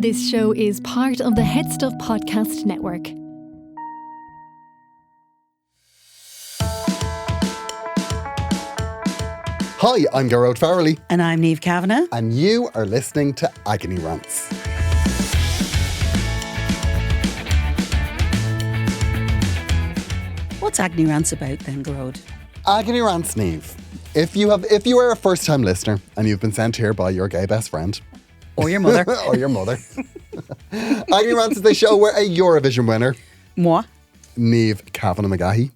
This show is part of the Head Stuff Podcast Network. Hi, I'm Gearoid Farrelly. And I'm Niamh Kavanagh. And you are listening to Agony Rants. What's Agony Rants about then, Gearoid? Agony Rants, Niamh. If you are a first-time listener and you've been sent here by your gay best friend... Or your mother. or your mother. Agony Rants is the show where a Eurovision winner... Moi. Niamh Kavanagh McGahey.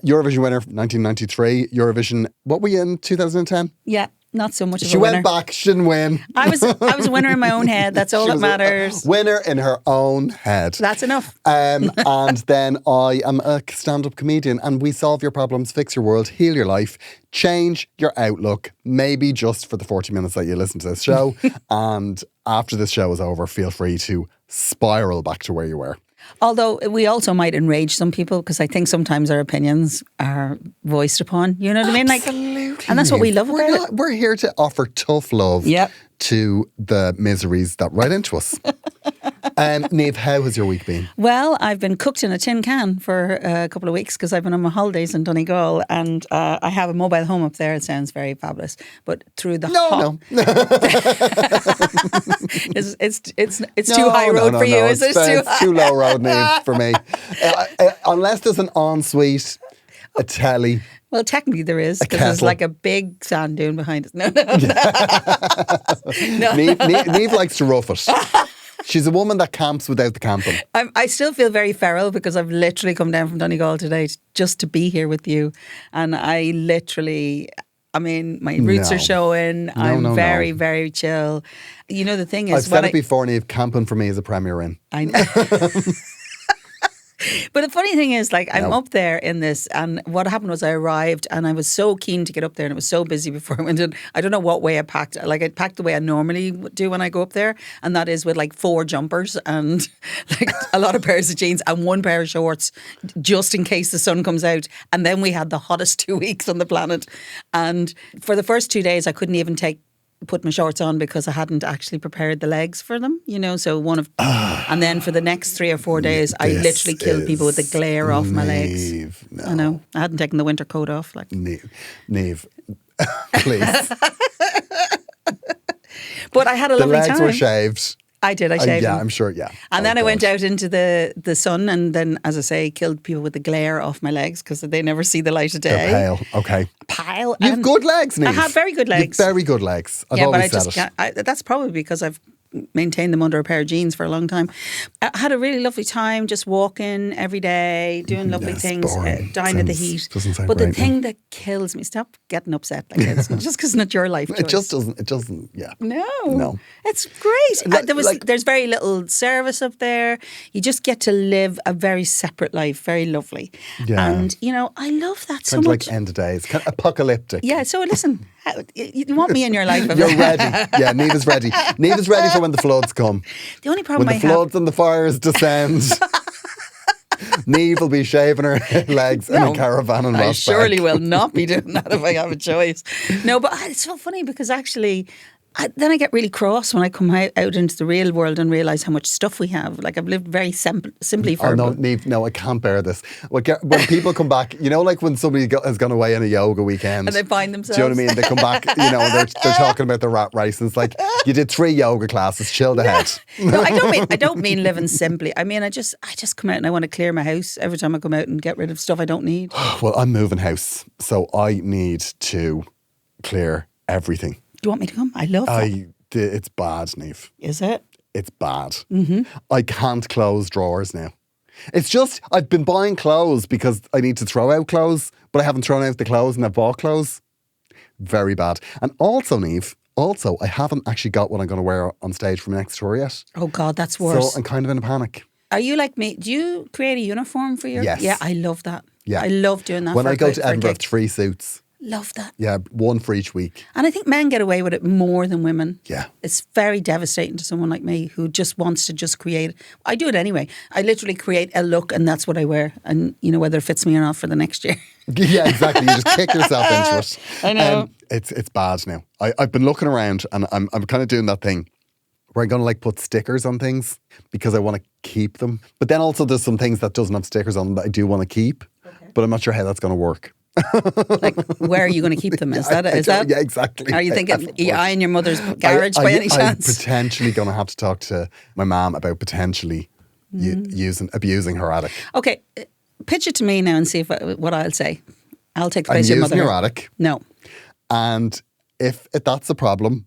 Eurovision winner, 1993. Eurovision, what were you in 2010? Yeah, not so much of She a winner. went back, she didn't win. I was a winner in my own head. That's all that matters. Winner in her own head. That's enough. And then I am a stand-up comedian, and we solve your problems, fix your world, heal your life, change your outlook, maybe just for the 40 minutes that you listen to this show. And after this show is over, feel free to spiral back to where you were. Although we also might enrage some people because I think sometimes our opinions are voiced upon. You know what I mean? Absolutely. And that's what we love about it. We're here to offer tough love to the miseries that write into us. Niamh, how has your week been? Well, I've been cooked in a tin can for a couple of weeks because I've been on my holidays in Donegal, and I have a mobile home up there. It sounds very fabulous, but through the it's too high road for you. Is it it's too low road, Niamh, for me. Unless there's an ensuite, a telly. Well, technically there is, because there's like a big sand dune behind us. No. Niamh likes to rough it. She's a woman that camps without the camping. I still feel very feral because I've literally come down from Donegal today just to be here with you. And I literally, my roots are showing. I'm very, very chill. You know, the thing is... I've said it before, Niamh, camping for me is a Premier Inn. I know. But the funny thing is, I'm up there in this, and what happened was I arrived and I was so keen to get up there, and it was so busy before I went in. I don't know what way I packed. I packed the way I normally do when I go up there, and that is with 4 jumpers and a lot of pairs of jeans and 1 pair of shorts just in case the sun comes out. And then we had the hottest 2 weeks on the planet. And for the first 2 days, I couldn't even put my shorts on because I hadn't actually prepared the legs for them, so and then for the next 3 or 4 days I literally killed people with the glare off my legs. No. I know, I hadn't taken the winter coat off. Niamh, please. But I had a lovely time. The legs were shaved. I did, I shaved them. I'm sure, yeah. And then I went out into the sun and then, as I say, killed people with the glare off my legs because they never see the light of day. They're pale, okay. Pale. You've good legs, Niamh. I have very good legs. You've very good legs. I've always said it. That's probably because I've maintained them under a pair of jeans for a long time. I had a really lovely time just walking every day, doing lovely things, dying of the heat. But the thing that kills me, stop getting upset like this, just because it's not your life choice. It doesn't, yeah. No. It's great. There's very little service up there. You just get to live a very separate life, very lovely. Yeah. And, I love that so much. Kind of like end of days, kind of apocalyptic. Yeah, so listen, you want me in your life. You're ready. Yeah, Niamh is ready. Niamh is ready for when the floods come. The only problem when the floods and the fires descend, Niamh will be shaving her legs in a caravan in Rossback. I surely will not be doing that if I have a choice. No, but it's so funny because actually... then I get really cross when I come out into the real world and realise how much stuff we have. I've lived very simply for... Oh, no, Niamh, no, I can't bear this. When people come back, when somebody has gone away on a yoga weekend... And they find themselves... Do you know what I mean? They come back, and they're talking about the rat race. And it's like, you did 3 yoga classes, chill the head. No, I don't mean living simply. I mean, I just come out and I want to clear my house every time I come out and get rid of stuff I don't need. Well, I'm moving house, so I need to clear everything. Do you want me to come? I love that. It's bad, Niamh. Is it? It's bad. Mm-hmm. I can't close drawers now. It's just, I've been buying clothes because I need to throw out clothes, but I haven't thrown out the clothes and I've bought clothes. Very bad. And also, Niamh, I haven't actually got what I'm going to wear on stage for my next tour yet. Oh God, that's worse. So I'm kind of in a panic. Are you like me? Do you create a uniform for your... Yes. Yeah, I love that. Yeah. I love doing that. When I go to Edinburgh, I have 3 suits. Love that. Yeah, 1 for each week. And I think men get away with it more than women. Yeah. It's very devastating to someone like me who just wants to just create. I do it anyway. I literally create a look and that's what I wear. And, whether it fits me or not for the next year. Yeah, exactly. You just kick yourself into it. I know. It's bad now. I've been looking around and I'm kind of doing that thing where I'm going to like put stickers on things because I want to keep them. But then also there's some things that doesn't have stickers on them that I do want to keep, but I'm not sure how that's going to work. Like, where are you going to keep them? Is that? Yeah, exactly. Are you thinking I in your mother's garage by any chance? I'm potentially going to have to talk to my mom about potentially abusing her attic. Okay, pitch it to me now and see what I'll say. I'll take the place of your mother. I'm using your attic. No. And if that's a problem,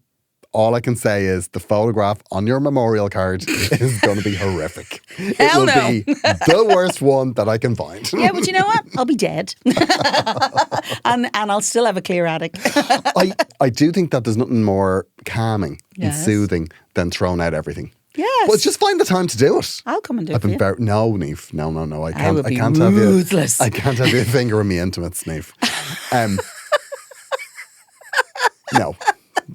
all I can say is the photograph on your memorial card is going to be horrific. Hell no. It will be the worst one that I can find. Yeah, but you know what? I'll be dead. and I'll still have a clear attic. I do think that there's nothing more calming and soothing than throwing out everything. Yes. Well, just find the time to do it. I'll come and do it for you. No, Niamh. No. I would be can't ruthless. I can't have your finger in me intimates, Niamh.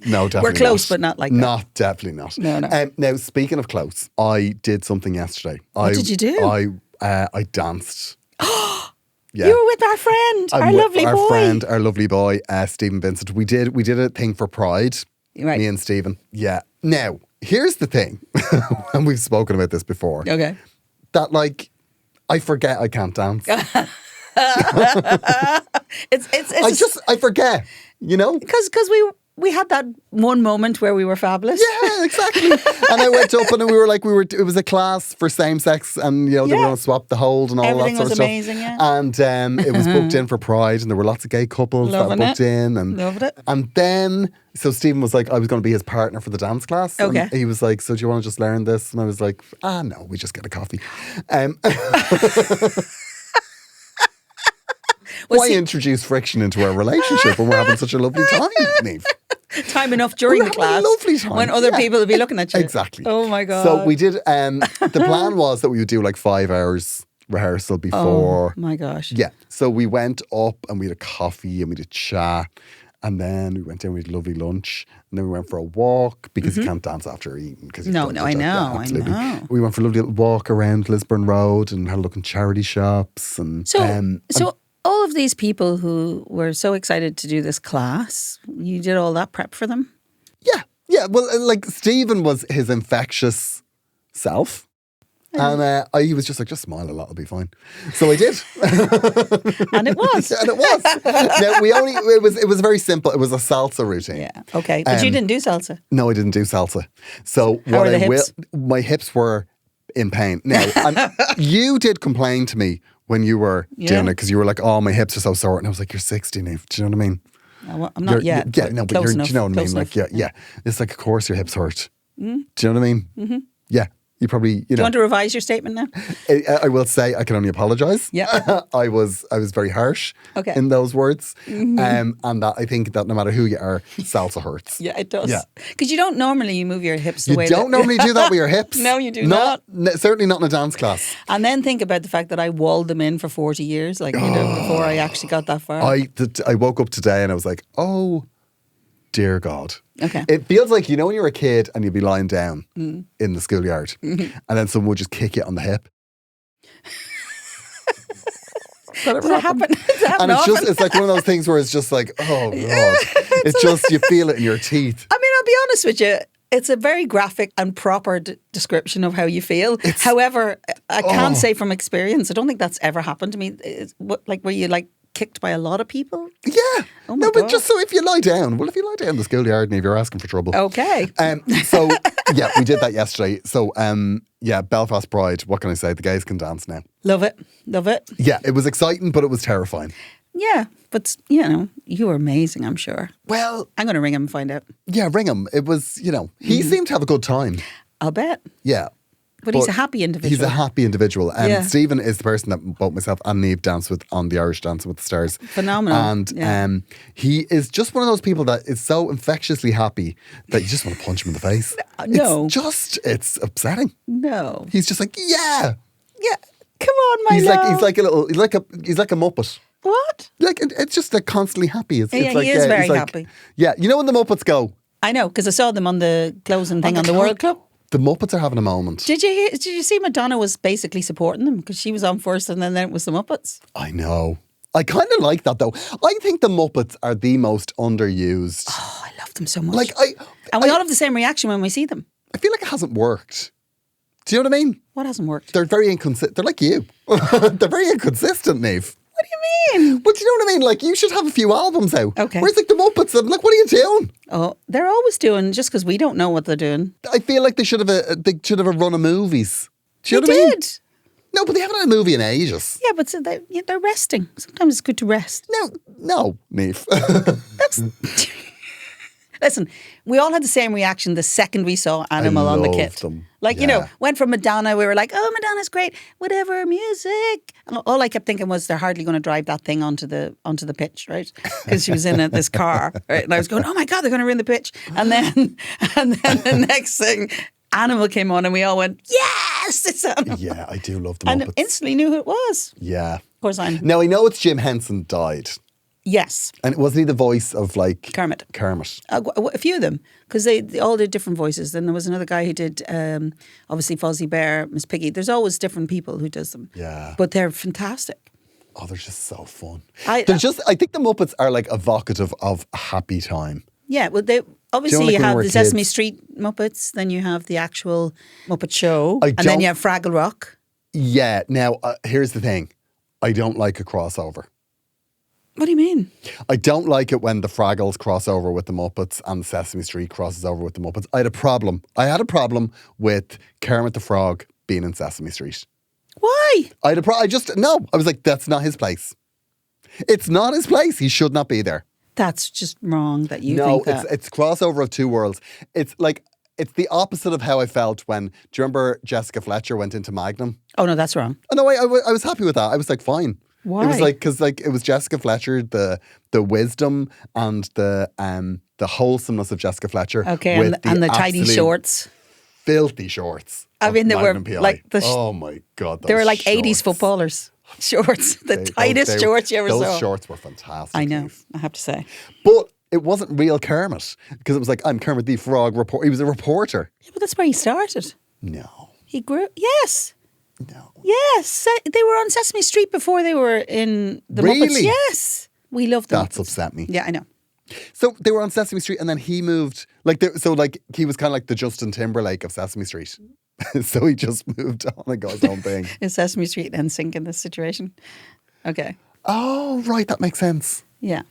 No, definitely We're close, not. but not like that. Definitely not. No. Now, speaking of close, I did something yesterday. What did you do? I danced. Yeah. You were with our friend, our lovely boy, Stephen Vincent. We did a thing for Pride, right. Me and Stephen. Yeah. Now, here's the thing, and we've spoken about this before. Okay. That like, I forget I can't dance. I forget, you know? Because we had that one moment where we were fabulous. Yeah, exactly. And I went up and it was a class for same sex, and they were going to swap the hold and all Everything that sort of stuff. Everything was amazing, yeah. And it was booked in for Pride, and there were lots of gay couples that were booked in. And loved it. And then, so Stephen was like, I was going to be his partner for the dance class. Okay. And he was like, so do you want to just learn this? And I was like, no, we just get a coffee. Why introduce friction into our relationship when we're having such a lovely time, Niamh? Time enough during the class. A lovely time. When other people would be looking at you. Exactly. Oh my God. So we did, the plan was that we would do like 5 hours rehearsal before. Oh my gosh. Yeah. So we went up and we had a coffee and we did chat. And then we went down, we had a lovely lunch. And then we went for a walk because you can't dance after eating. I know. We went for a lovely little walk around Lisburn Road and had a look in charity shops. And So all of these people who were so excited to do this class, you did all that prep for them? Yeah. Well, like Stephen was his infectious self. And he was just like, just smile a lot, it'll be fine. So I did. And it was. And it was. Now, it was very simple. It was a salsa routine. Yeah, okay. But you didn't do salsa? No, I didn't do salsa. So How are the hips? My hips were in pain. Now, you did complain to me when you were doing it because you were like, oh, my hips are so sore. And I was like, you're 60, Niamh. Do you know what I mean? No, I'm not yet. Yeah, no, but close enough, do you know what I mean? Like, yeah. It's like, of course your hips hurt. Do you know what I mean? Mm-hmm. Yeah. You probably, Do you want to revise your statement now? I will say I can only apologise. Yeah. I was very harsh in those words. And that I think that no matter who you are, salsa hurts. Yeah, it does. Yeah. Because you don't normally move your hips the way you don't normally do that with your hips. No, you do not. Certainly not in a dance class. And then think about the fact that I walled them in for 40 years, before I actually got that far. I woke up today and I was like, oh, dear God. Okay. It feels like, when you're a kid and you'd be lying down in the schoolyard and then someone would just kick you on the hip. Does that happen? And it's like one of those things where it's just like, oh God. It's just, you feel it in your teeth. I mean, I'll be honest with you. It's a very graphic and proper description of how you feel. However, I can't say from experience, I don't think that's ever happened to me. Were you kicked by a lot of people? Yeah. Oh my God. But just so if you lie down in the schoolyard and if you're asking for trouble. Okay. So, yeah, we did that yesterday. So, Belfast Pride, what can I say? The gays can dance now. Love it. Yeah, it was exciting, but it was terrifying. Yeah, but, you were amazing, I'm sure. Well, I'm going to ring him and find out. Yeah, ring him. It was, he seemed to have a good time. I'll bet. Yeah. But he's a happy individual. He's a happy individual. And Stephen is the person that both myself and Niamh danced with on the Irish Dancing with the Stars. Phenomenal. And he is just one of those people that is so infectiously happy that you just want to punch him in the face. No. It's upsetting. No. He's just like, yeah. Yeah. Come on, my love. He's like a Muppet. What? It's just like constantly happy. He is very happy. Yeah. You know when the Muppets go? I know, because I saw them on the closing thing on the World Club. The Muppets are having a moment. Did you see Madonna was basically supporting them because she was on first and then it was the Muppets? I know. I kind of like that though. I think the Muppets are the most underused. Oh, I love them so much. We all have the same reaction when we see them. I feel like it hasn't worked. Do you know what I mean? What hasn't worked? They're very inconsistent. They're like you. They're very inconsistent, Niamh. What do you mean? But you know what I mean? Like, you should have a few albums out. Okay. Whereas, like, the Muppets, I'm like, what are you doing? Oh, they're always doing, just because we don't know what they're doing. I feel like they should have a run of movies. Do you They know what I mean? did. No, but they haven't had a movie in ages. Yeah, but so they're resting. Sometimes it's good to rest. No, Niamh. That's... Listen, we all had the same reaction the second we saw Animal on the kit. them. Like, Yeah. went from Madonna, we were like, oh, Madonna's great, whatever, music. And all I kept thinking was they're hardly going to drive that thing onto the pitch, right? Because she was in this car, right? And I was going, oh my God, they're going to ruin the pitch. And then the next thing, Animal came on and we all went, yes, it's Animal. Yeah, I do love the Muppets. And instantly knew who it was. Yeah. Of course, Now, I know it's Jim Henson died. Yes. And wasn't he the voice of, like... Kermit. A few of them, because they all did different voices. Then there was another guy who did, obviously, Fozzie Bear, Miss Piggy. There's always different people who does them. Yeah. But they're fantastic. Oh, they're just so fun. I think the Muppets are, like, evocative of a happy time. Yeah, well, they obviously like you when we have were the Sesame kids? Street Muppets, then you have the actual Muppet Show, I and then don't- you have Fraggle Rock. Yeah. Now, here's the thing. I don't like a crossover. What do you mean? I don't like it when the Fraggles cross over with the Muppets and Sesame Street crosses over with the Muppets. I had a problem with Kermit the Frog being in Sesame Street. Why? I was like, that's not his place. It's not his place. He should not be there. That's just wrong that you No, think that. it's crossover of two worlds. It's like, it's the opposite of how I felt when, do you remember Jessica Fletcher went into Magnum? Oh, no, that's wrong. Oh, no, I was happy with that. I was like, fine. Why? It was like, because like it was Jessica Fletcher, the wisdom and the wholesomeness of Jessica Fletcher. Okay, with and the tidy absolute shorts. filthy shorts. I of mean, they were Magnum PI. like oh my God, They were those like 80s shorts. footballers. Shorts. The tightest shorts you ever those saw. Those shorts were fantastic. I know, Niamh. I have to say. But it wasn't real Kermit because it was like, I'm Kermit the Frog reporter. He was a reporter. Yeah, but that's where he started. No. He grew. Yes. No. Yes. They were on Sesame Street before they were in the Really? Muppets. Yes. We love them. That's upset me. Yeah, I know. So they were on Sesame Street and then he moved, he was kind of like the Justin Timberlake of Sesame Street. So he just moved on and got his own thing. Is Sesame Street and NSYNC in this situation? Okay. Oh, right. That makes sense. Yeah.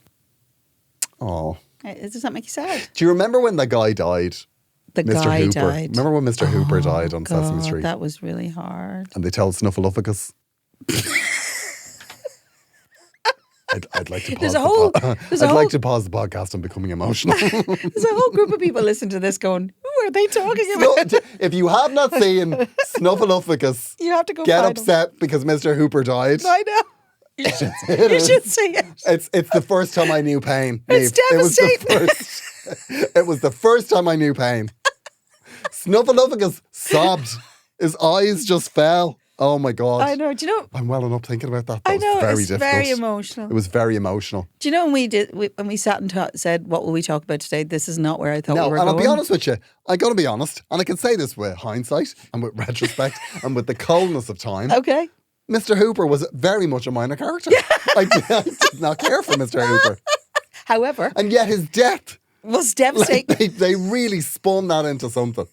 Oh. Does that make you sad? Do you remember when the guy died? The Mr. guy Hooper. died. Remember when Mr. Hooper died on Sesame God, Street? that was really hard. And they told Snuffleupagus. I'd like to pause. I'd like to pause the podcast on becoming emotional. There's a whole group of people listening to this going, who are they talking about? If you have not seen Snuffleupagus, You have to go get find upset because Mr. Hooper died. I know. You should see it. It's the first time I knew pain. It's Niamh. It was the first time I knew pain. Snuffleupagus sobbed. His eyes just fell. Oh my God. I know. Do you know? I'm welling up thinking about that. That I know. was very It's difficult. very emotional. It was very emotional. Do you know when we sat and said, what will we talk about today? This is not where I thought No, we were and going. I'll be honest with you. I got to be honest, and I can say this with hindsight and with retrospect and with the coldness of time. Okay. Mr. Hooper was very much a minor character. I did not care for Mr. Hooper. However, And yet his death, was devastating. they really spun that into something.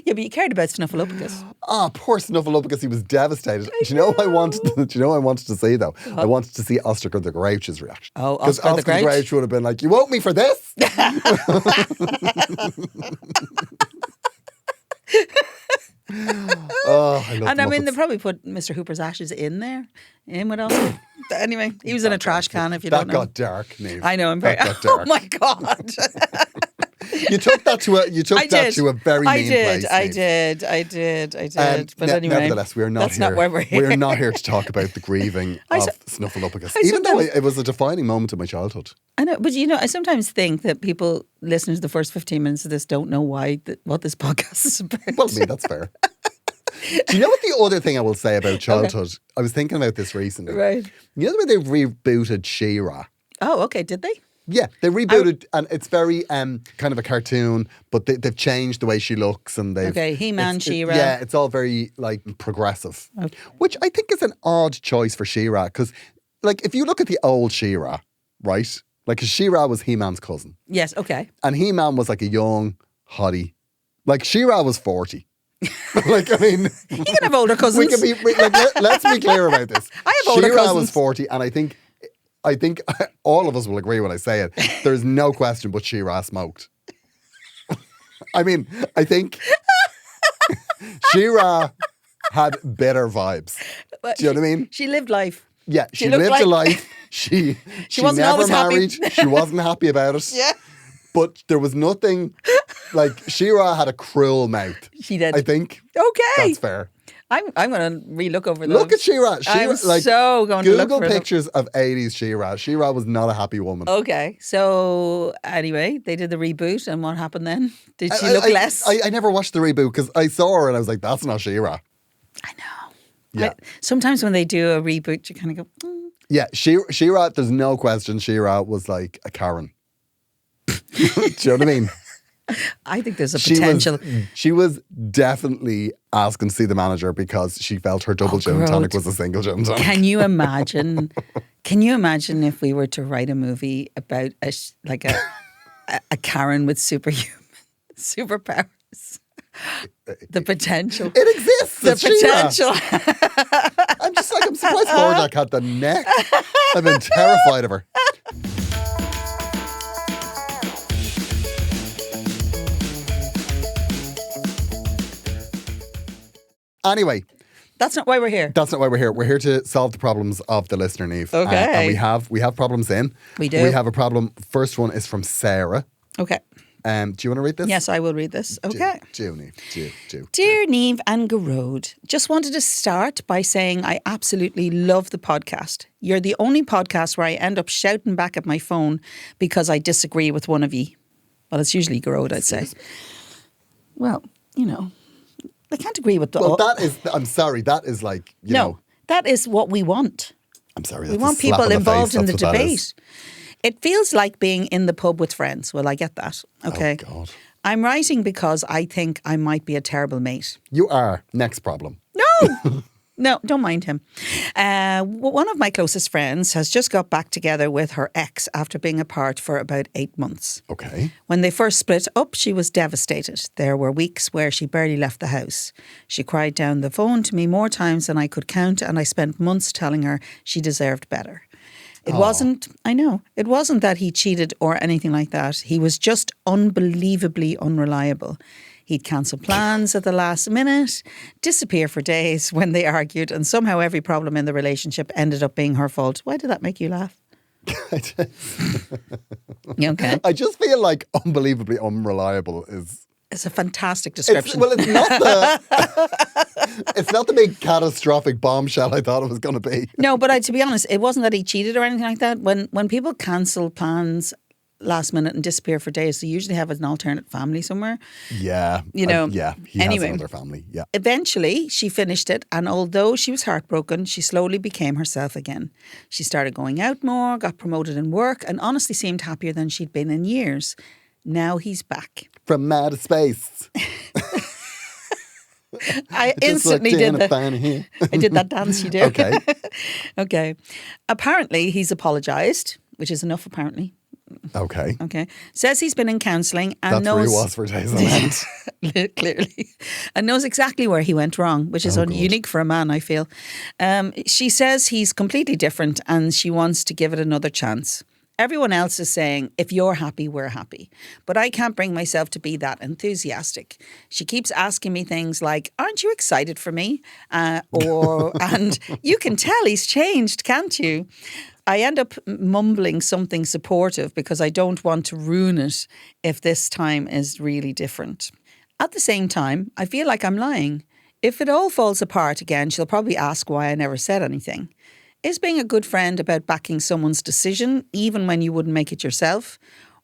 Yeah, but you cared about Snuffleupagus. Ah, poor Snuffleupagus, he was devastated. Do you know what I wanted to see though? I wanted to see Oscar the Grouch's reaction. Oh, Because Oscar the Grouch? would have been like, you woke me for this? Oh, I love And I mean, they Muppets. probably put Mr. Hooper's ashes in there. In what else? Anyway, he was in a trash can, if you That don't know. got dark, Niamh. I know, I'm very. That got Oh dark. my God. You took that to a very mean place. I Niamh. did. But anyway, nevertheless, we are not that's here. not why we're here. We are not here to talk about the grieving I of so- Snuffleupagus, I even though sometimes- it was a defining moment in my childhood. I know, but I sometimes think that people listening to the first 15 minutes of this don't know what this podcast is about. Well, I mean, that's fair. Do you know what the other thing I will say about childhood? I was thinking about this recently. Right. You know the way they rebooted She-Ra? Oh, okay. Did they? Yeah, they rebooted, and it's very kind of a cartoon, but they've changed the way she looks, and they've He-Man, She-Ra. Yeah, it's all very like progressive, which I think is an odd choice for She-Ra because, like, if you look at the old She-Ra, right, like She-Ra was He-Man's cousin, Yes. Okay. and He-Man was like a young hottie. Like, She-Ra was 40. Like, I mean... You can have older cousins. Let's be clear about this. I have older She-Ra cousins. was 40, and I think all of us will agree when I say it. There's no question but She-Ra smoked. I mean, I think She-Ra had better vibes. Do you know what I mean? She lived life. Yeah, she looked lived like- a life. She wasn't never always happy. married. She wasn't happy about it. Yeah. But there was nothing, like, She-Ra had a cruel mouth. She did. I think Okay. that's fair. I'm going to relook over those. Look at She-Ra. I'm so going to look Google for them. pictures of 80s She-Ra. She-Ra was not a happy woman. Okay. So anyway, they did the reboot, and what happened then? Did she look less? I never watched the reboot because I saw her and I was like, that's not She-Ra. I know. Yeah. Sometimes when they do a reboot, you kind of go, Yeah, She-Ra, there's no question She-Ra was like a Karen. Do you know what I mean? I think there's a potential. She was definitely asking to see the manager because she felt her double gin tonic was a single gin tonic. Can you imagine? Can you imagine if we were to write a movie about a Karen with superpowers? The potential. It exists. The It's She-Ra. potential. I'm surprised Hordak had the neck. I've been terrified of her. Anyway, That's not why we're here. that's not why we're here. We're here to solve the problems of the listener, Niamh. Okay. And we have problems in. We do. We have a problem. First one is from Sarah. Okay. Do you want to read this? Yes, I will read this. Okay. Do, Niamh. Do. Dear Niamh and Gearoid, just wanted to start by saying I absolutely love the podcast. You're the only podcast where I end up shouting back at my phone because I disagree with one of ye. Well, it's usually Gearoid, I'd say. Well, I can't agree with the... Well, that is, I'm sorry, that is like, you know. That is what we want. I'm sorry, We that's want a slap people in the involved face, in the that's what that debate. is. It feels like being in the pub with friends. Well, I get that. Okay. Oh, God. I'm writing because I think I might be a terrible mate. You are. Next problem. No! No, don't mind him. One of my closest friends has just got back together with her ex after being apart for about 8 months. Okay. When they first split up, she was devastated. There were weeks where she barely left the house. She cried down the phone to me more times than I could count, and I spent months telling her she deserved better. It wasn't that he cheated or anything like that. He was just unbelievably unreliable. He'd cancel plans at the last minute, disappear for days when they argued, and somehow every problem in the relationship ended up being her fault. Why did that make you laugh? You okay? I just feel like unbelievably unreliable is... It's a fantastic description. It's not the big catastrophic bombshell I thought it was going to be. No, but to be honest, it wasn't that he cheated or anything like that. When people cancel plans last minute and disappear for days, they usually have an alternate family somewhere. Yeah. He has another family. Yeah. Eventually, she finished it, and although she was heartbroken, she slowly became herself again. She started going out more, got promoted in work, and honestly seemed happier than she'd been in years. Now he's back. From outer space. I instantly did that. I did that dance you do. Okay. Okay. Apparently, he's apologised, which is enough apparently. Okay. Okay. Says he's been in counselling and That's knows... where he was for days on end. Clearly. And knows exactly where he went wrong, which is unique for a man, I feel. She says he's completely different and she wants to give it another chance. Everyone else is saying, if you're happy, we're happy. But I can't bring myself to be that enthusiastic. She keeps asking me things like, aren't you excited for me? And you can tell he's changed, can't you? I end up mumbling something supportive because I don't want to ruin it if this time is really different. At the same time, I feel like I'm lying. If it all falls apart again, she'll probably ask why I never said anything. Is being a good friend about backing someone's decision, even when you wouldn't make it yourself?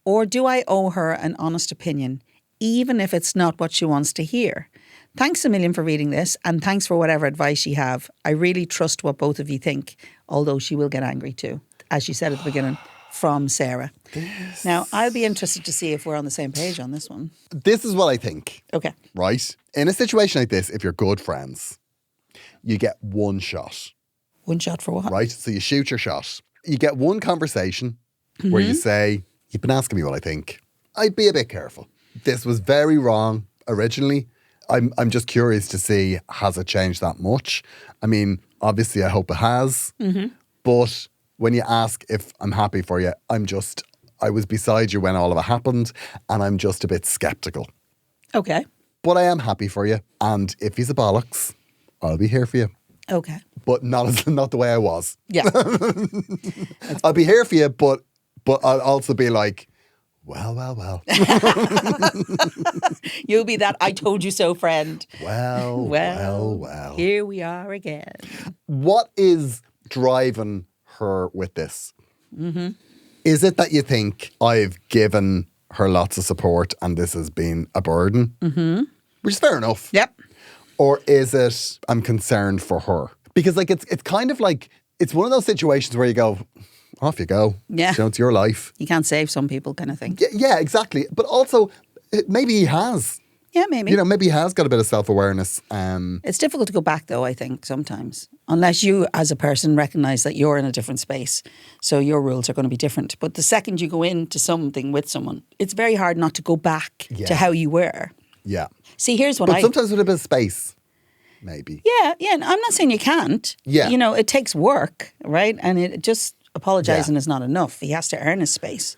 Or do I owe her an honest opinion, even if it's not what she wants to hear? Thanks a million for reading this, and thanks for whatever advice you have. I really trust what both of you think, although she will get angry too, as she said at the beginning, from Sarah. Now, I'll be interested to see if we're on the same page on this one. This is what I think. Okay. Right? In a situation like this, if you're good friends, you get one shot. One shot for what? Right? So you shoot your shot. You get one conversation where you say, you've been asking me what I think. I'd be a bit careful. this was very wrong originally. I'm just curious to see, has it changed that much? I mean, obviously I hope it has. But when you ask if I'm happy for you, I was beside you when all of it happened, and I'm just a bit sceptical. Okay. But I am happy for you. And if he's a bollocks, I'll be here for you. Okay. But not the way I was. Yeah. I'll be here for you, but I'll also be like, well. You'll be that I told you so friend. Well. Here we are again. What is driving her with this? Is it that you think I've given her lots of support and this has been a burden? Which is fair enough. Yep. Or is it I'm concerned for her? Because like it's kind of like, it's one of those situations where you go, off you go. Yeah. You know, it's your life. You can't save some people kind of thing. Yeah, exactly. But also, maybe he has. Yeah, maybe. You know, maybe he has got a bit of self-awareness. It's difficult to go back though, I think, sometimes. Unless you as a person recognise that you're in a different space. So your rules are going to be different. But the second you go into something with someone, it's very hard not to go back to how you were. Yeah. See, here's what But sometimes with a bit of space, maybe. Yeah. I'm not saying you can't. Yeah. You know, it takes work, right? And it just apologising is not enough. He has to earn his space.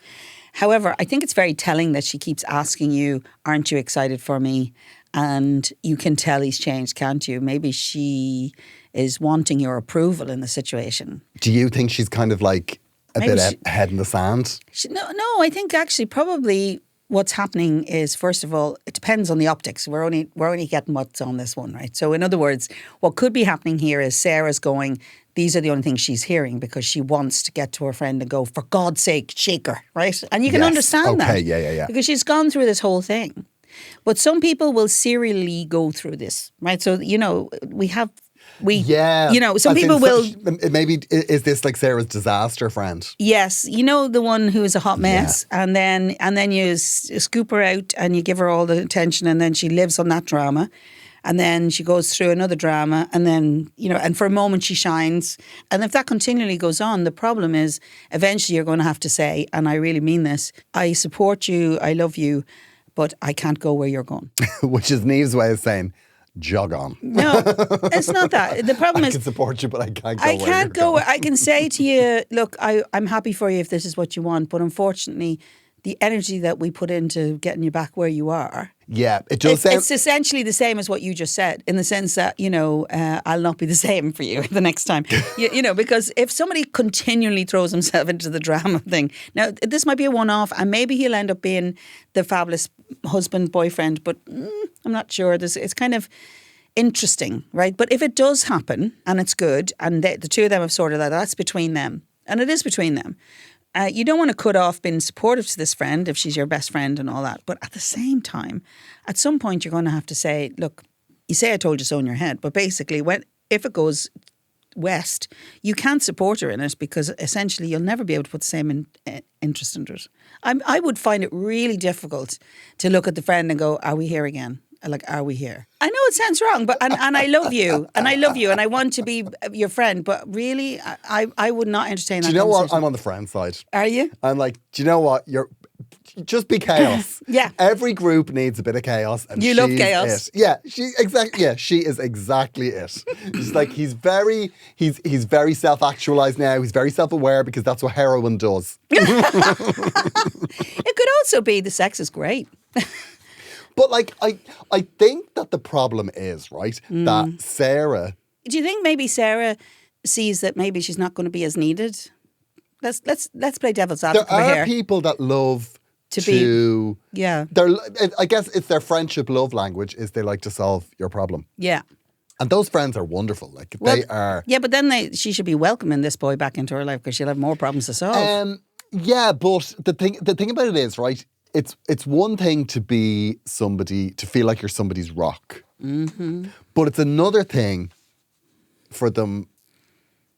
However, I think it's very telling that she keeps asking you, aren't you excited for me? And you can tell he's changed, can't you? Maybe she is wanting your approval in the situation. Do you think she's kind of like a Maybe bit head in the sand? No, I think actually probably what's happening is, first of all, it depends on the optics. We're only getting what's on this one, right? So in other words, what could be happening here is Sarah's going, these are the only things she's hearing because she wants to get to her friend and go, for God's sake, shake her, right? And you can understand that. Okay, yeah. Because she's gone through this whole thing. But some people will serially go through this, right? So, you know, some people will. Maybe is this like Sarah's disaster friend? Yes, you know the one who is a hot mess, and then you scoop her out and you give her all the attention, and then she lives on that drama, and then she goes through another drama, and then and for a moment she shines, and if that continually goes on, the problem is eventually you're going to have to say, and I really mean this, I support you, I love you, but I can't go where you're going. Which is Niamh's way of saying, jog on. No, it's not that. The problem is I can support you, but I can't go. I can't go. I can say to you, look, I'm happy for you if this is what you want, but unfortunately, the energy that we put into getting you back where you are. Yeah, it does. It's essentially the same as what you just said, in the sense that I'll not be the same for you the next time. Because if somebody continually throws himself into the drama thing, now this might be a one-off, and maybe he'll end up being the fabulous husband, boyfriend, but I'm not sure. It's kind of interesting, right? But if it does happen and it's good, and the two of them have sorted that, that's between them, and it is between them. You don't want to cut off being supportive to this friend if she's your best friend and all that. But at the same time, at some point you're going to have to say, look, you say I told you so in your head, but basically if it goes west, you can't support her in it because essentially you'll never be able to put the same interest into it. I would find it really difficult to look at the friend and go, are we here again? Like, are we here? I know it sounds wrong, but and I love you, and I want to be your friend, but really, I would not entertain that. Do you know what? I'm on the friend side. Are you? I'm like, do you know what? Just be chaos. Yeah. Every group needs a bit of chaos, and you love chaos. Yeah, she is exactly it. She's like he's very self-actualized now. He's very self-aware because that's what heroin does. It could also be the sex is great. But like, I think that the problem is, right, that Sarah... Do you think maybe Sarah sees that maybe she's not going to be as needed? Let's play devil's advocate here. There are people that love to yeah. I guess it's their friendship love language is they like to solve your problem. Yeah. And those friends are wonderful. Like they are... Yeah, but then she should be welcoming this boy back into her life because she'll have more problems to solve. Yeah, but the thing about it is, right, it's one thing to be somebody, to feel like you're somebody's rock. Mm-hmm. But it's another thing for them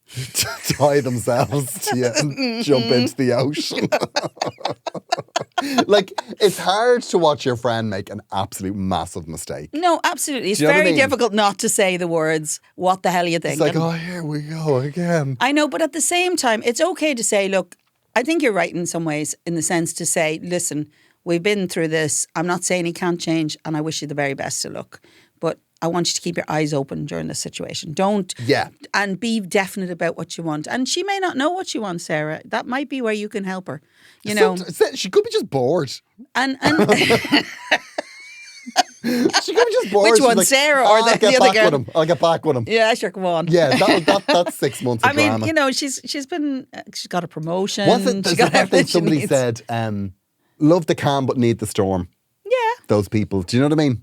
to tie themselves to you and jump into the ocean. Like, it's hard to watch your friend make an absolute massive mistake. No, absolutely. It's very difficult not to say the words, what the hell are you thinking? It's like, oh, here we go again. I know, but at the same time, it's okay to say, look, I think you're right in some ways, in the sense to say, listen, we've been through this. I'm not saying he can't change, and I wish you the very best of luck. But I want you to keep your eyes open during this situation. Don't. Yeah. And be definite about what you want. And she may not know what she wants, Sarah. That might be where you can help her. You know. She could be just bored. And She could be just bored. Which She's one, like, Sarah or the other girl? I'll get back with him. Yeah, sure, come on. Yeah, that's 6 months of drama. I mean, you know, she's got a promotion. Wasn't She there's got that thing everything she somebody needs. said, love the calm but need the storm. Yeah. Those people. Do you know what I mean?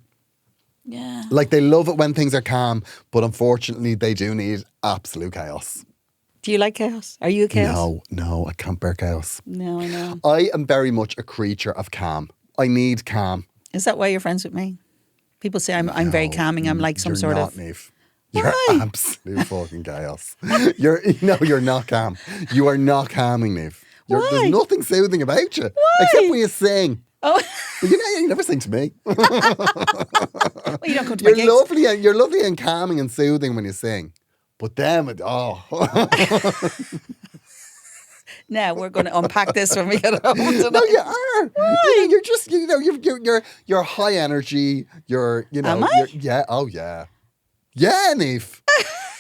Yeah. Like they love it when things are calm, but unfortunately they do need absolute chaos. Do you like chaos? Are you a chaos? No, I can't bear chaos. No, I know. I am very much a creature of calm. I need calm. Is that why you're friends with me? People say I'm very calming. I'm like some You're sort not, of. Niamh. You're Why? absolute fucking chaos. You're not calm. You are not calming, Niamh. Why? There's nothing soothing about you. Why? Except when you sing. Oh, But you never sing to me. well, you don't come to my gigs. You're lovely and calming and soothing when you sing. But then, Now we're going to unpack this when we get home tonight. No, you are. Why? You're just, you're high energy. Am I? Yeah. Oh, yeah. Yeah, Niamh.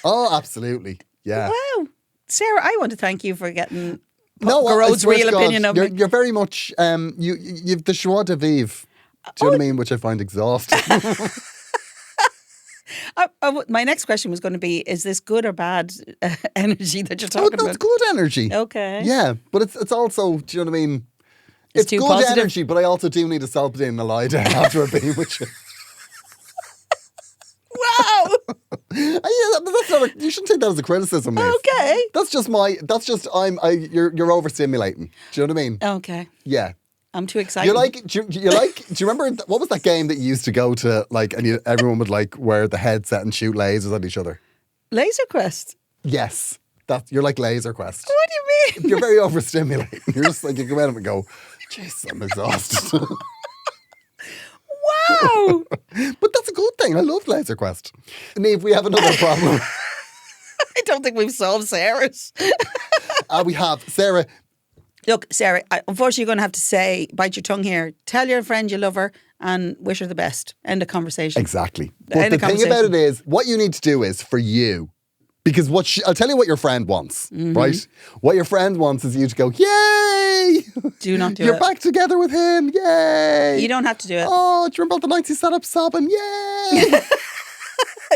Oh, absolutely. Yeah. Wow. Sarah, I want to thank you for getting No, Gearoid's real opinion of me. You're very much, you've the joie de vivre. Do you know what I mean? Which I find exhausting. My next question was going to be, is this good or bad energy that you're Oh, talking no, it's about? good energy. Okay. Yeah, but it's also, do you know what I mean? It's too good positive. energy, but I also do need to stop being a lie down after I've been with you. Wow. Yeah, but that's not you shouldn't take that as a criticism, Niamh. Okay. You're overstimulating. Do you know what I mean? Okay. Yeah. I'm too excited. Do you remember, what was that game that you used to go to, like, and everyone would, like, wear the headset and shoot lasers at each other? Laser Quest. Yes. You're like Laser Quest. What do you mean? You're very overstimulating. You're just like, you come out of it and go, jeez, I'm exhausted. Wow. But that's a good thing. I love Laser Quest. Niamh, we have another problem. I don't think we've solved Sarah's. We have. Sarah. Look, Sarah, unfortunately you're going to have to bite your tongue here. Tell your friend you love her and wish her the best. End of conversation. Exactly. But End the of thing about conversation. it is, what you need to do is, for you, because I'll tell you what your friend wants, right? What your friend wants is you to go, yay! Do not do You're it. back together with him, yay! You don't have to do it. Oh, do you remember all the nights he sat up sobbing? Yay!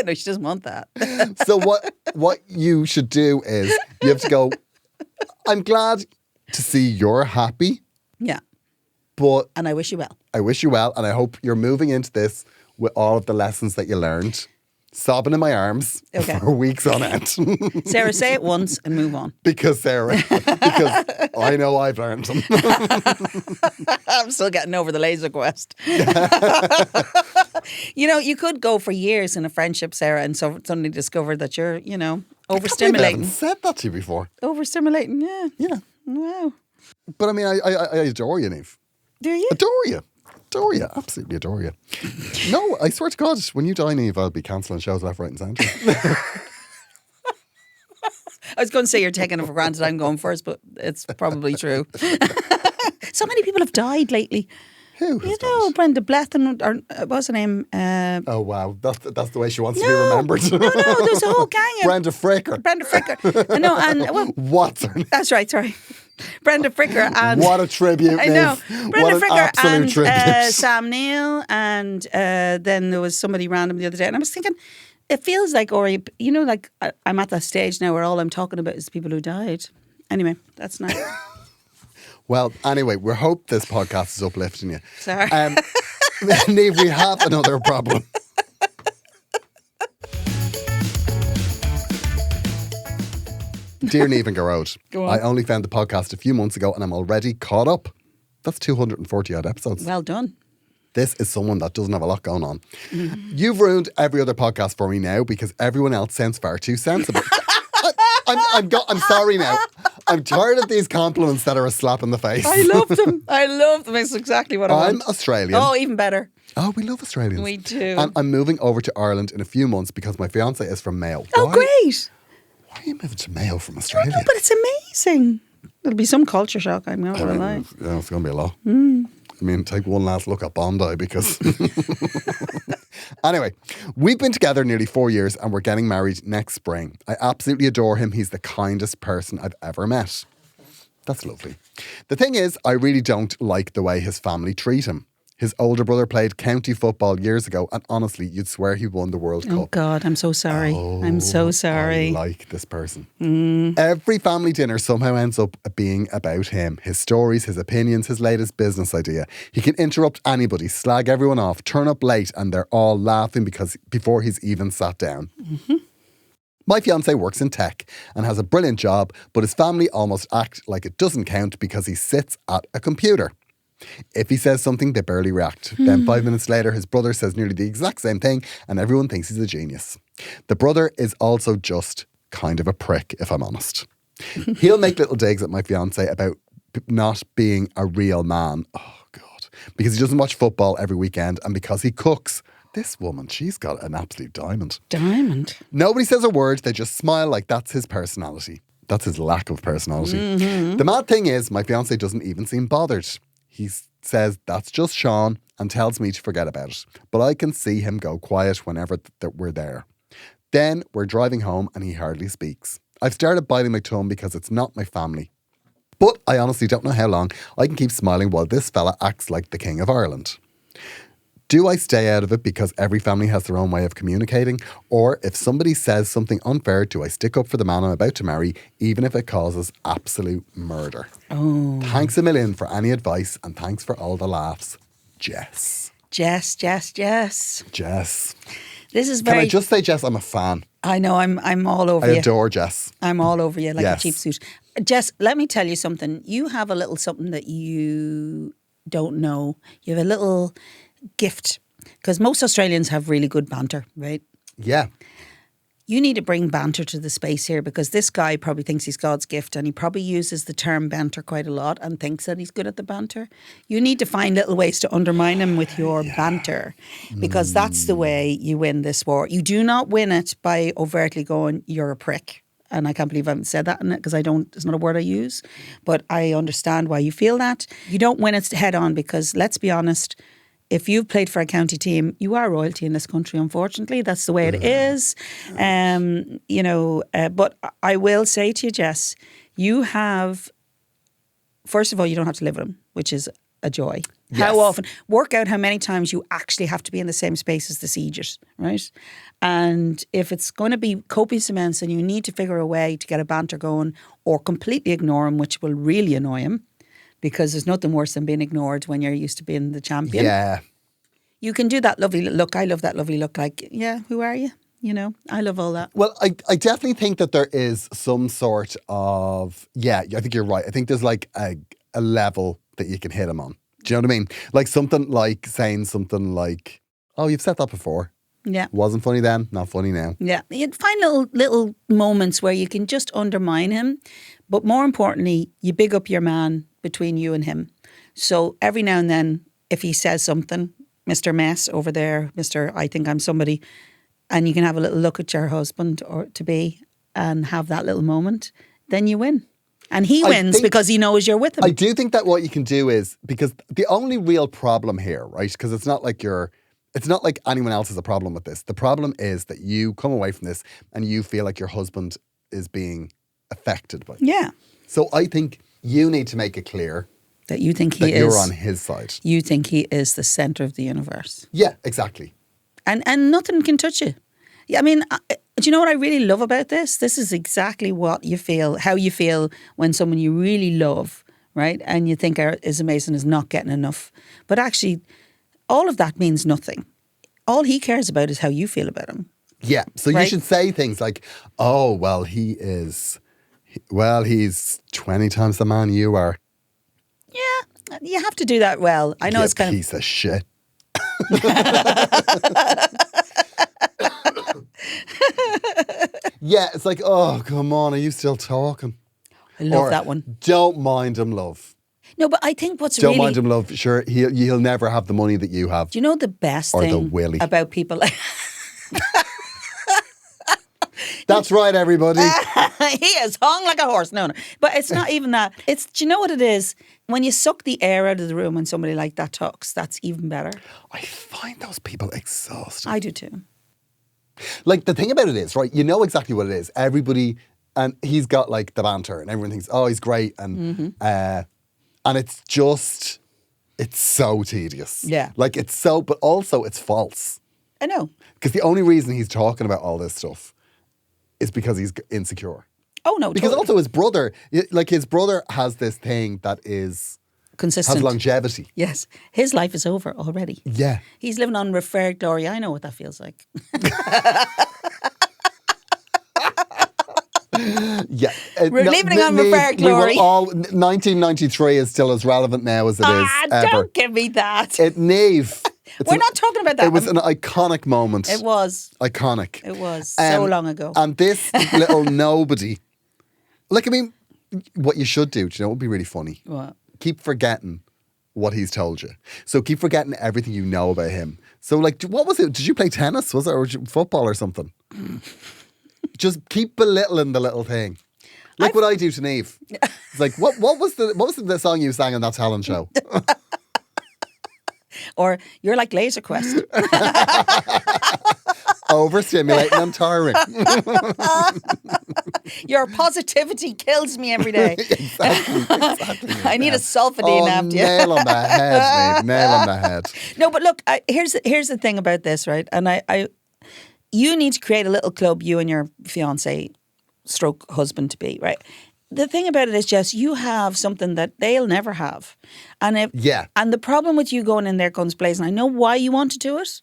No, she doesn't want that. So what you should do is you have to go, I'm glad to see you're happy, Yeah. but And I wish you well. I wish you well, and I hope you're moving into this with all of the lessons that you learned. Sobbing in my arms Okay. for weeks on end. Sarah, say it once and move on. Because I know I've learned them. I'm still getting over the Laser Quest. You know, you could go for years in a friendship, Sarah, and suddenly discover that you're, I haven't overstimulating. said that to you before. Overstimulating, yeah. Yeah. Wow. But I mean, I adore you, Niamh. Do you? Adore you. Adore you. Absolutely adore you. No, I swear to God, when you die, Niamh, I'll be cancelling shows left, right and centre. I was going to say you're taking it for granted I'm going first, but it's probably true. So many people have died lately. Who has You know, died? Brenda Blethyn, or what's her name? Oh, wow. That's the way she wants to be remembered. No, there's a whole gang of... Brenda Fricker. Brenda Fricker. I know, and... Well, What's her name? that's right, sorry. Brenda Fricker and... What a tribute, I know. Niamh. Brenda What an Fricker absolute and tribute. Sam Neill, and then there was somebody random the other day, and I was thinking, it feels like, Ori, you know, like I'm at that stage now where all I'm talking about is the people who died. Anyway, that's not... Well, anyway, we hope this podcast is uplifting you. Sorry. Niamh, we have another problem. Dear Niamh and Gearoid, Go on. I only found the podcast a few months ago and I'm already caught up. That's 240 odd episodes. Well done. This is someone that doesn't have a lot going on. You've ruined every other podcast for me now because everyone else sounds far too sensible. I'm sorry now. I'm tired of these compliments that are a slap in the face. I love them. I love them. It's exactly what I I'm want. Australian. Oh, even better. Oh, we love Australians. We do. And I'm moving over to Ireland in a few months because my fiance is from Mayo. Oh, Why- great. Why are you moving to Mayo from Australia? No, but it's amazing. There'll be some culture shock, I'm not going to lie. Yeah, it's going to be a lot. I mean, take one last look at Bondi because... Anyway, we've been together nearly 4 years and we're getting married next spring. I absolutely adore him. He's the kindest person I've ever met. That's lovely. The thing is, I really don't like the way his family treat him. His older brother played county football years ago and honestly, you'd swear he won the World Cup. Oh God, I'm so sorry. I'm so sorry. I like this person. Every family dinner somehow ends up being about him. His stories, his opinions, his latest business idea. He can interrupt anybody, slag everyone off, turn up late and they're all laughing before he's even sat down. My fiancé works in tech and has a brilliant job, but his family almost act like it doesn't count because he sits at a computer. If he says something, they barely react. Then 5 minutes later, his brother says nearly the exact same thing and everyone thinks he's a genius. The brother is also just kind of a prick, if I'm honest. He'll make little digs at my fiancé about not being a real man. Oh, God. Because he doesn't watch football every weekend and because he cooks. This woman, she's got an absolute diamond. Diamond. Nobody says a word. They just smile like that's his personality. That's his lack of personality. The mad thing is, my fiancé doesn't even seem bothered. He says that's just Sean and tells me to forget about it. But I can see him go quiet whenever that we're there. Then we're driving home and he hardly speaks. I've started biting my tongue because it's not my family. But I honestly don't know how long I can keep smiling while this fella acts like the King of Ireland. Do I stay out of it because every family has their own way of communicating? Or if somebody says something unfair, do I stick up for the man I'm about to marry, even if it causes absolute murder? Oh. Thanks a million for any advice and thanks for all the laughs. Jess. Jess. Jess. This is Can very... I just say, Jess, I'm a fan. I know, I'm all over I you. adore Jess. I'm all over you like Yes. a cheap suit. Jess, let me tell you something. You have a little something that you don't know. You have a little gift. Because most Australians have really good banter, right? Yeah. You need to bring banter to the space here because this guy probably thinks he's God's gift and he probably uses the term banter quite a lot and thinks that he's good at the banter. You need to find little ways to undermine him with your banter because that's the way you win this war. You do not win it by overtly going, you're a prick. And I can't believe I haven't said that in it because it's not a word I use. But I understand why you feel that. You don't win it head on because let's be honest, if you've played for a county team, you are royalty in this country, unfortunately. That's the way it is. But I will say to you, Jess, you have, first of all, you don't have to live with him, which is a joy. Yes. How often? Work out how many times you actually have to be in the same space as the sieges, right? And if it's going to be copious amounts and you need to figure a way to get a banter going or completely ignore him, which will really annoy him, because there's nothing worse than being ignored when you're used to being the champion. Yeah. You can do that lovely look. I love that lovely look. Like, yeah, who are you? You know, I love all that. Well, I definitely think that there is some sort of, I think you're right. I think there's like a level that you can hit him on. Do you know what I mean? Like something like saying something like, oh, you've said that before. Yeah. Wasn't funny then, not funny now. Yeah. You'd find little moments where you can just undermine him. But more importantly, you big up your man between you and him. So every now and then, if he says something, Mr. Mess over there, Mr. I think I'm somebody, and you can have a little look at your husband or to be and have that little moment, then you win. And he wins because he knows you're with him. I do think that what you can do is, because the only real problem here, right, because it's not like anyone else has a problem with this. The problem is that you come away from this and you feel like your husband is being affected by it. Yeah. So I think you need to make it clear that you think that you're on his side. You think he is the centre of the universe. Yeah, exactly. And nothing can touch you. Yeah, I mean, do you know what I really love about this? This is exactly what you feel, how you feel when someone you really love, right, and you think is amazing, is not getting enough. But actually, all of that means nothing. All he cares about is how you feel about him. Yeah, so right? You should say things like, oh, well, he's 20 times the man you are. Yeah, you have to do that well. I know it's kind piece of shit. Yeah, it's like, oh, come on, are you still talking? I love that one. Don't mind him, love. No, but I think Don't mind him, love. Sure, he'll never have the money that you have. Do you know the best or thing the willy. about people? That's right, everybody. He is hung like a horse. No. But it's not even that. It's, do you know what it is? When you suck the air out of the room when somebody like that talks, that's even better. I find those people exhausting. I do too. Like, the thing about it is, right, you know exactly what it is. Everybody, and he's got like the banter and everyone thinks, oh, he's great. And it's just, it's so tedious. Yeah. Like, it's so, but also it's false. I know. Because the only reason he's talking about all this stuff is because he's insecure. Oh, no. Because totally. also his brother has this thing that is Consistent. has longevity. Yes. His life is over already. Yeah. He's living on referred glory. I know what that feels like. Yeah. We're leaving on referred glory. 1993 is still as relevant now as it is ever. Don't give me that. Niamh. We're not talking about that. It was an iconic moment. It was. Iconic. It was so long ago. And this little nobody. Like, I mean, what you should do, you know, would be really funny. What? Keep forgetting what he's told you. So keep forgetting everything you know about him. So, like, what was it? Did you play tennis? Was it? Or football or something? Just keep belittling the little thing. Like what I do to Niamh. It's like, what was the song you sang on that talent show? Or you're like Laser Quest. Overstimulating and tiring. Your positivity kills me every day. Exactly. I need a sulfadine after you. Nail on the head, Niamh. Nail on the head. No, but look, here's the thing about this, right? And you need to create a little club, you and your fiance, stroke husband to be, right? The thing about it is just you have something that they'll never have. And the problem with you going in there guns blazing, I know why you want to do it.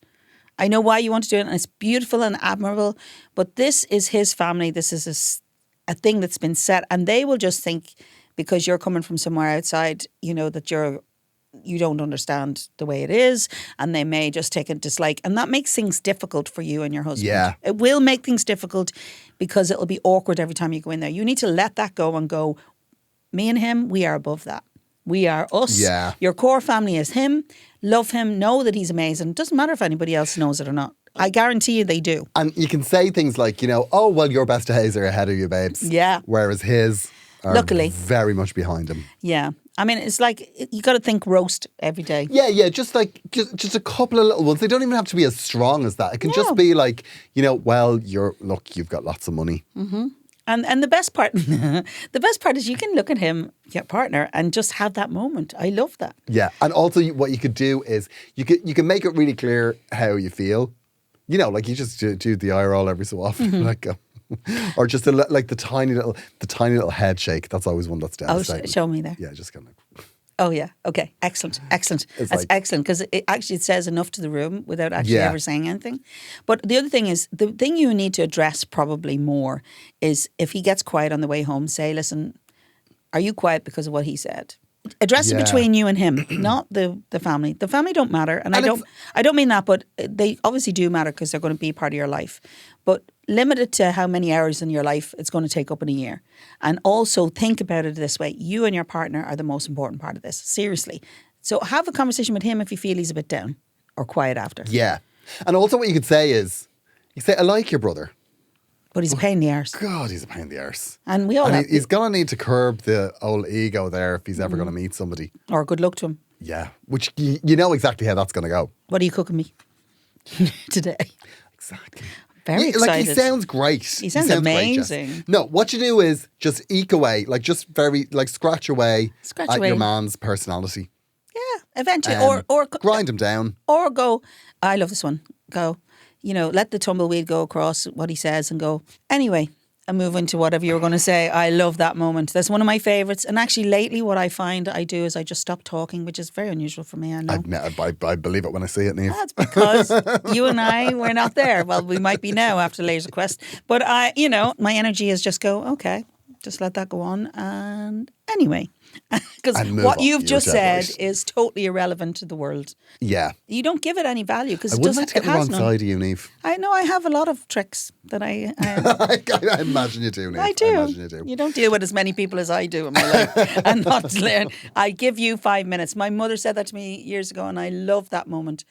I know why you want to do it, and it's beautiful and admirable. But this is his family. This is a thing that's been set, and they will just think because you're coming from somewhere outside, you know, that you don't understand the way it is, and they may just take a dislike, and that makes things difficult for you and your husband. Yeah. It will make things difficult because it'll be awkward every time you go in there. You need to let that go and go, me and him, we are above that. We are us. Yeah. Your core family is him. Love him. Know that he's amazing. Doesn't matter if anybody else knows it or not. I guarantee you they do. And you can say things like, you know, oh, well, your best days are ahead of you, babes. Yeah. Whereas his are Luckily. very much behind him. Yeah. I mean, it's like you got to think roast every day. Yeah, just like just a couple of little ones. They don't even have to be as strong as that. It can just be like, you know, well, you've got lots of money. Mm-hmm. And the best part, is you can look at him, your partner, and just have that moment. I love that. Yeah, and also what you could do is you can make it really clear how you feel. You know, like you just do the eye roll every so often, like, or just like the tiny little head shake. That's always one that's devastating. Oh, show me there. Yeah, just kind of. Oh yeah. Okay. Excellent. That's like, excellent because it says enough to the room without actually ever saying anything. But the other thing is the thing you need to address probably more is if he gets quiet on the way home, say, listen, are you quiet because of what he said? Address it between you and him, not the family. The family don't matter, and I don't mean that, but they obviously do matter because they're going to be part of your life. But limit it to how many hours in your life it's going to take up in a year, and also think about it this way: you and your partner are the most important part of this. Seriously, so have a conversation with him if you feel he's a bit down or quiet after. Yeah, and also what you could say is, you say, "I like your brother." But he's a pain in the arse. God, he's a pain in the arse. And we all have he's going to need to curb the old ego there if he's ever going to meet somebody. Or good luck to him. Yeah, which you know exactly how that's going to go. What are you cooking me today? Exactly. Very excited. Like, he sounds great. He sounds amazing. Great, no, what you do is just eke away, like just very, like scratch away at your man's personality. Yeah, eventually. Or grind him down. Or go, I love this one. Go, you know, let the tumbleweed go across what he says and go, anyway, and move into whatever you were going to say. I love that moment. That's one of my favourites. And actually lately what I find I do is I just stop talking, which is very unusual for me, I know. I believe it when I see it, Niamh. That's because you and I, we're not there. Well, we might be now after Laser Quest. But my energy is just go, okay, just let that go on. And anyway, because what you've just said is totally irrelevant to the world. Yeah. You don't give it any value because I wouldn't like to get the wrong side of you, Niamh. I know I have a lot of tricks that I imagine you do, Niamh. I do. I imagine you do. You don't deal with as many people as I do in my life. And not learn. I give you 5 minutes. My mother said that to me years ago, and I love that moment.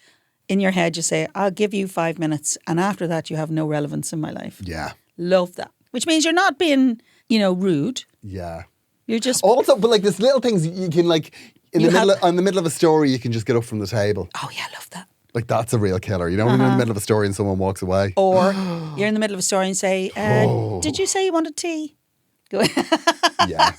In your head, you say, I'll give you 5 minutes, and after that, you have no relevance in my life. Yeah. Love that. Which means you're not being, rude. Yeah. You're just... Also, but like there's little things you can like, in the middle of a story, you can just get up from the table. Oh, yeah, I love that. Like that's a real killer. You know, when you're in the middle of a story and someone walks away. Or you're in the middle of a story and say, did you say you wanted tea? Go Yeah.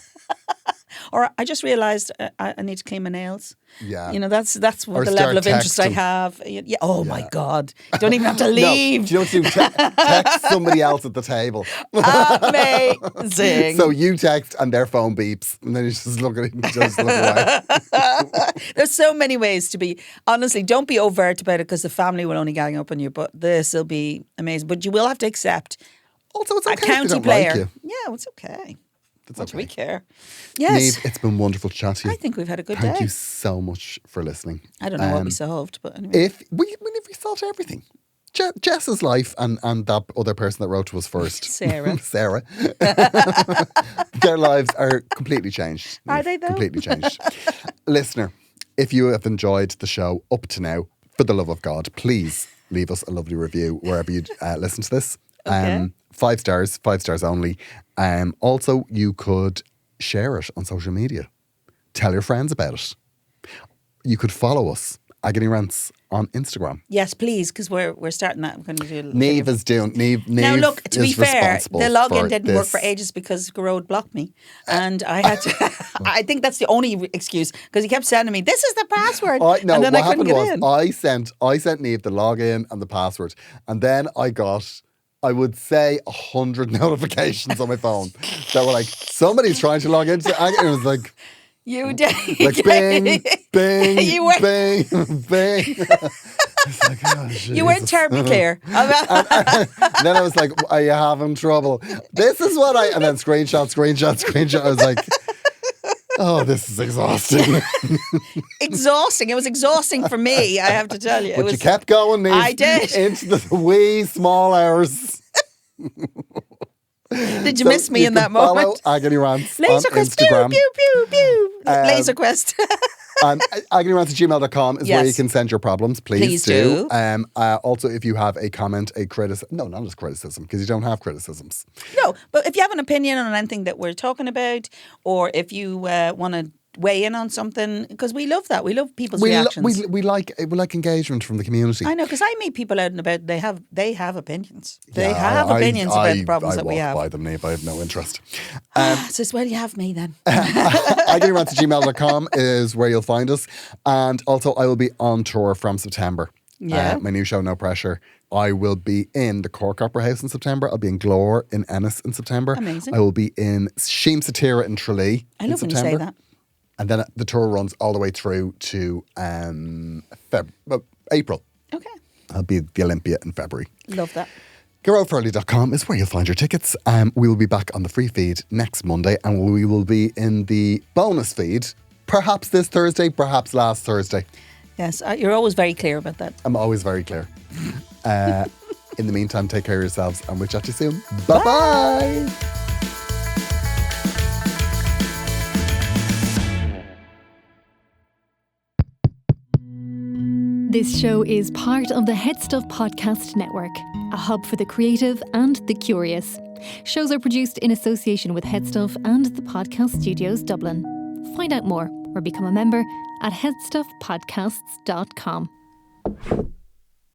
Or I just realised I need to clean my nails. Yeah. That's what Or the level of start interest I texting. have. Yeah. Oh, my God. You don't even have to leave. No, do you know what to do? Text somebody else at the table. Amazing. So you text and their phone beeps, and then you just look at it and just look away. There's so many ways to be. Honestly, don't be overt about it because the family will only gang up on you. But this will be amazing. But you will have to accept Also, it's okay a if they county don't player. like you. Yeah, it's okay. It's What do okay. we care? Yes. Niamh, it's been wonderful to chat to you. I think we've had a good Thank day. you so much for listening. I don't know what we solved, but anyway. If we solved everything. Jess's life and that other person that wrote to us first. Sarah. Sarah. Their lives are completely changed. Are they though? Completely changed. Listener, if you have enjoyed the show up to now, for the love of God, please leave us a lovely review wherever you listen to this. Okay. 5 stars only. Also, you could share it on social media. Tell your friends about it. You could follow us, Agony Rants, on Instagram. Yes, please, because we're starting that. We're going to do. Niamh is doing. Niamh Now, look, to be is fair, responsible the login for didn't work this. for ages because Gearoid blocked me. And I had to, I think that's the only excuse because he kept sending me, this is the password. No, and then what I couldn't happened get was in. I sent Niamh the login and the password, and then I got, I would say, 100 notifications on my phone that were like, somebody's trying to log into Agony. And it was like, You did. like bing, bing, You were- bing, bing. It's like, oh, You weren't Jesus. terribly clear. Then I was like, are you having trouble? This is what and then screenshot. I was like, oh, this is exhausting. Exhausting. It was exhausting for me, I have to tell you. But you kept going, Niamh. I did. Into the wee small hours. Did you So miss me you in can that moment? Follow Agony Rants Laser on Quest. Instagram. Pew, pew, pew, pew. Laser Quest. And agonyrants@gmail.com is where Yes. you can send your problems. Please Please do. Also, if you have a comment, a criticism. No, not just criticism, because you don't have criticisms. No, but if you have an opinion on anything that we're talking about, or if you want to weigh in on something, because we love that. We love people's reactions. We like engagement from the community. I know, because I meet people out and about. They have opinions. They Yeah, have opinions about the problems I that we walk have. by them, Niamh. I have no interest. So well, you have me then. agonyrants@gmail.com is where you'll find us. And also, I will be on tour from September. Yeah. My new show, No Pressure. I will be in the Cork Opera House in September. I'll be in Glore in Ennis in September. Amazing. I will be in Sheem Satira in Tralee I in love when you September. say that. And then the tour runs all the way through to April. Okay, I'll be at the Olympia in February. love that. GearoidForEarly.com is where you'll find your tickets. We will be back on the free feed next Monday, and we will be in the bonus feed perhaps this Thursday, perhaps last Thursday. Yes, you're always very clear about that. I'm always very clear. In the meantime, take care of yourselves, and we'll chat to you soon. Bye-bye. This show is part of the Head Stuff Podcast Network, a hub for the creative and the curious. Shows are produced in association with Head Stuff and the Podcast Studios Dublin. Find out more or become a member at headstuffpodcasts.com.